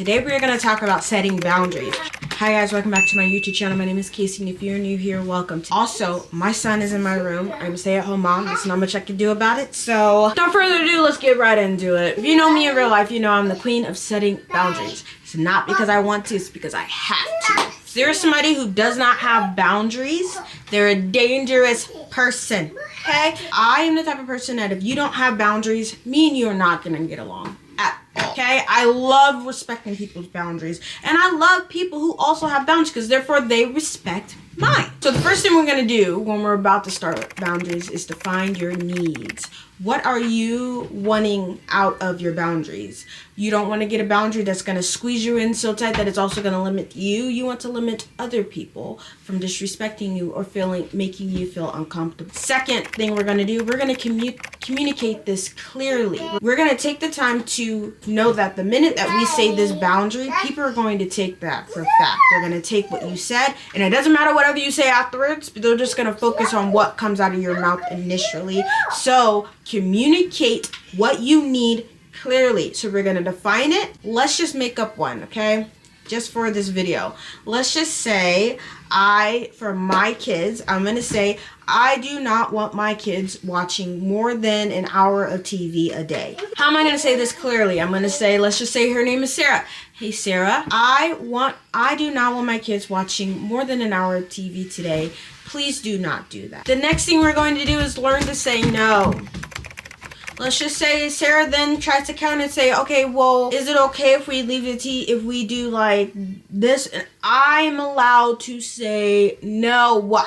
Today we're going to talk about setting boundaries. Hi guys, welcome back to my YouTube channel. My name is Casey, and if you're new here, welcome. Also, my son is in my room. I'm a stay-at-home mom. There's not much I can do about it. So, without further ado, let's get right into it. If you know me in real life, you know I'm the queen of setting boundaries. It's not because I want to, it's because I have to. If there's somebody who does not have boundaries, they're a dangerous person, okay? I am the type of person that if you don't have boundaries, me and you are not going to get along. Okay, I love respecting people's boundaries, and I love people who also have boundaries because therefore they respect mine. So the first thing we're going to do when we're about to start boundaries is define your needs. What are you wanting out of your boundaries? You don't want to get a boundary that's going to squeeze you in so tight that it's also going to limit you. You want to limit other people from disrespecting you or making you feel uncomfortable. Second thing we're going to do, we're going to communicate this clearly. We're going to take the time to know that the minute that we say this boundary, people are going to take that for a fact. They're going to take what you said, and it doesn't matter whatever you say afterwards, but they're just going to focus on what comes out of your mouth initially. So communicate what you need clearly. So we're going to define it. Let's just make up one, okay? Just for this video. Let's just say for my kids, I'm going to say, I do not want my kids watching more than an hour of TV a day. How am I going to say this clearly? I'm going to say, let's just say her name is Sarah. Hey Sarah, I do not want my kids watching more than an hour of TV today. Please do not do that. The next thing we're going to do is learn to say no. Let's just say Sarah then tries to count and say, okay, well, is it okay if we leave the tea, if we do like this? And I'm allowed to say no.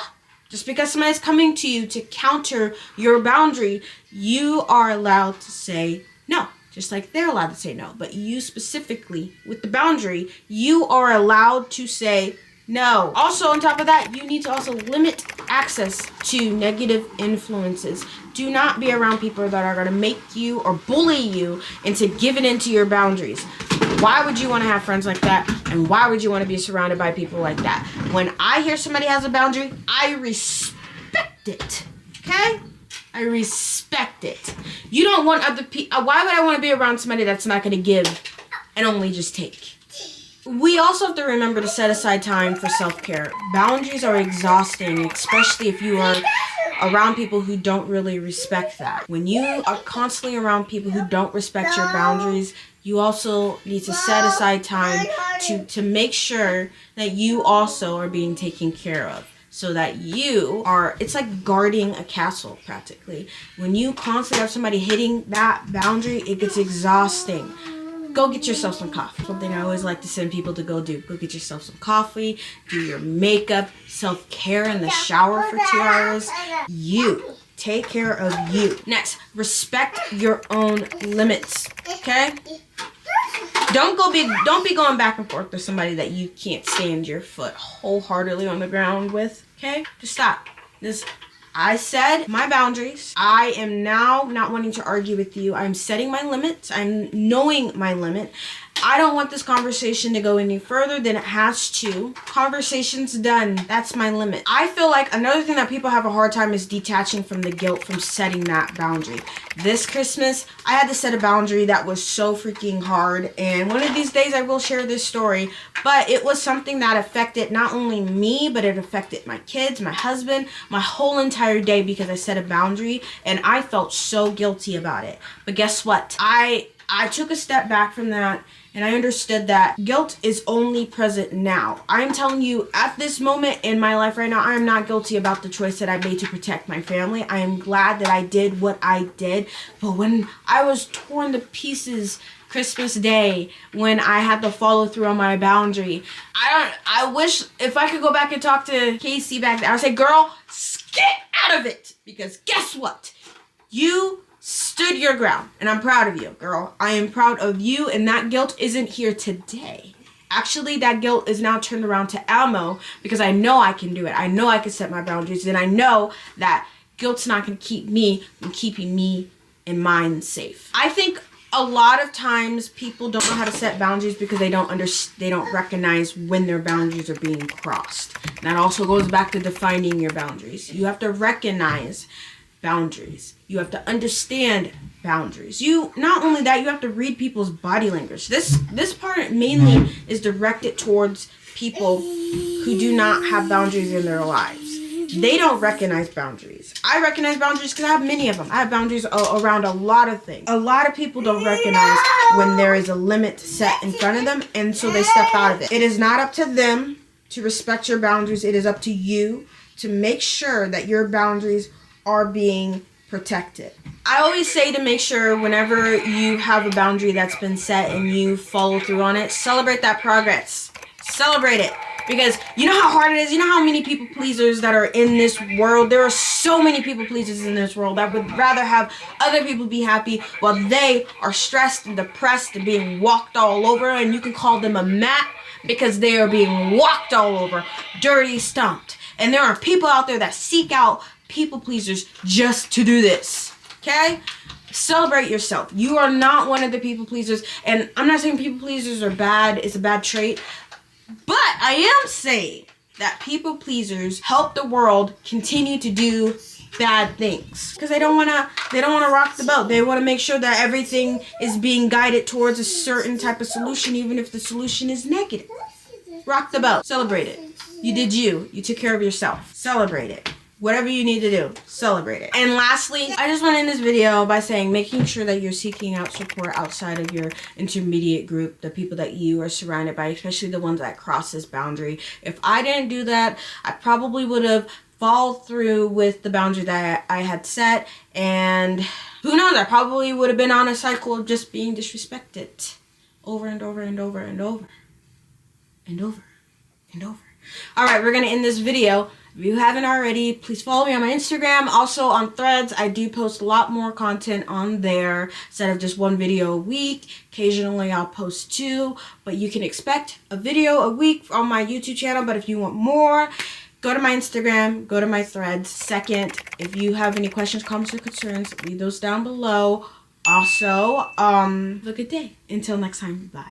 Just because somebody's coming to you to counter your boundary, you are allowed to say no. Just like they're allowed to say no. But you specifically, with the boundary, you are allowed to say no. Also, on top of that, you need to also limit access to negative influences. Do not be around people that are going to make you or bully you into giving into your boundaries. Why would you want to have friends like that? And why would you want to be surrounded by people like that? When I hear somebody has a boundary, I respect it. Okay? I respect it. You don't want other people. Why would I want to be around somebody that's not going to give and only just take? We also have to remember to set aside time for self-care. Boundaries are exhausting, especially if you are around people who don't really respect that. When you are constantly around people who don't respect your boundaries, you also need to set aside time to make sure that you also are being taken care of. So that it's like guarding a castle practically. When you constantly have somebody hitting that boundary, it gets exhausting. Go get yourself some coffee. Something I always like to send people to go do. Go get yourself some coffee, do your makeup, self-care in the shower for 2 hours. You. Take care of you. Next, respect your own limits. Okay? Don't be going back and forth with somebody that you can't stand your foot wholeheartedly on the ground with. Okay? Just stop. I said my boundaries. I am now not wanting to argue with you. I'm setting my limits. I'm knowing my limit. I don't want this conversation to go any further than it has to. Conversation's done. That's my limit. I feel like another thing that people have a hard time is detaching from the guilt from setting that boundary. This Christmas, I had to set a boundary that was so freaking hard. And one of these days I will share this story. But it was something that affected not only me, but it affected my kids, my husband, my whole entire day because I set a boundary. And I felt so guilty about it. But guess what? I took a step back from that. And I understood that guilt is only present now. I'm telling you, at this moment in my life right now, I am not guilty about the choice that I made to protect my family. I am glad that I did what I did. But when I was torn to pieces Christmas Day, when I had to follow through on my boundary, I wish if I could go back and talk to Casey back then, I would say, girl, get out of it. Because guess what? You stood your ground, and I'm proud of you, girl. I am proud of you, and that guilt isn't here today. Actually, that guilt is now turned around to ammo because I know I can do it. I know I can set my boundaries, and I know that guilt's not going to keep me from keeping me and mine safe. I think a lot of times people don't know how to set boundaries because they don't recognize when their boundaries are being crossed. And that also goes back to defining your boundaries. You have to recognize boundaries. You have to understand boundaries. Not only that, you have to read people's body language. This part mainly is directed towards people who do not have boundaries in their lives. They don't recognize boundaries. I recognize boundaries because I have many of them. I have boundaries around a lot of things. A lot of people don't recognize when there is a limit set in front of them, and so they step out of it. It is not up to them to respect your boundaries. It is up to you to make sure that your boundaries are being protected. I always say to make sure whenever you have a boundary that's been set and you follow through on it, celebrate that progress. Celebrate it. Because you know how hard it is. You know how many people pleasers that are in this world. There are so many people pleasers in this world that would rather have other people be happy while they are stressed and depressed and being walked all over. And you can call them a mat because they are being walked all over, dirty, stomped. And there are people out there that seek out people pleasers just to do this. Okay? Celebrate yourself. You are not one of the people pleasers. And I'm not saying people pleasers are bad. It's a bad trait. But I am saying that people pleasers help the world continue to do bad things because they don't want to rock the boat. They want to make sure that everything is being guided towards a certain type of solution, even if the solution is negative. Rock the boat. Celebrate it. You did you. You took care of yourself. Celebrate it. Whatever you need to do, celebrate it. And lastly, I just want to end this video by saying making sure that you're seeking out support outside of your intermediate group, the people that you are surrounded by, especially the ones that cross this boundary. If I didn't do that, I probably would have followed through with the boundary that I had set, and who knows, I probably would have been on a cycle of just being disrespected over and over and over and over and over and over. All right, we're going to end this video. If you haven't already, please follow me on my Instagram. Also on Threads, I do post a lot more content on there instead of just one video a week. Occasionally I'll post 2, but you can expect a video a week on my YouTube channel. But if you want more, go to my Instagram, go to my Threads. Second, if you have any questions, comments, or concerns, leave those down below. Also, have a good day. Until next time, bye.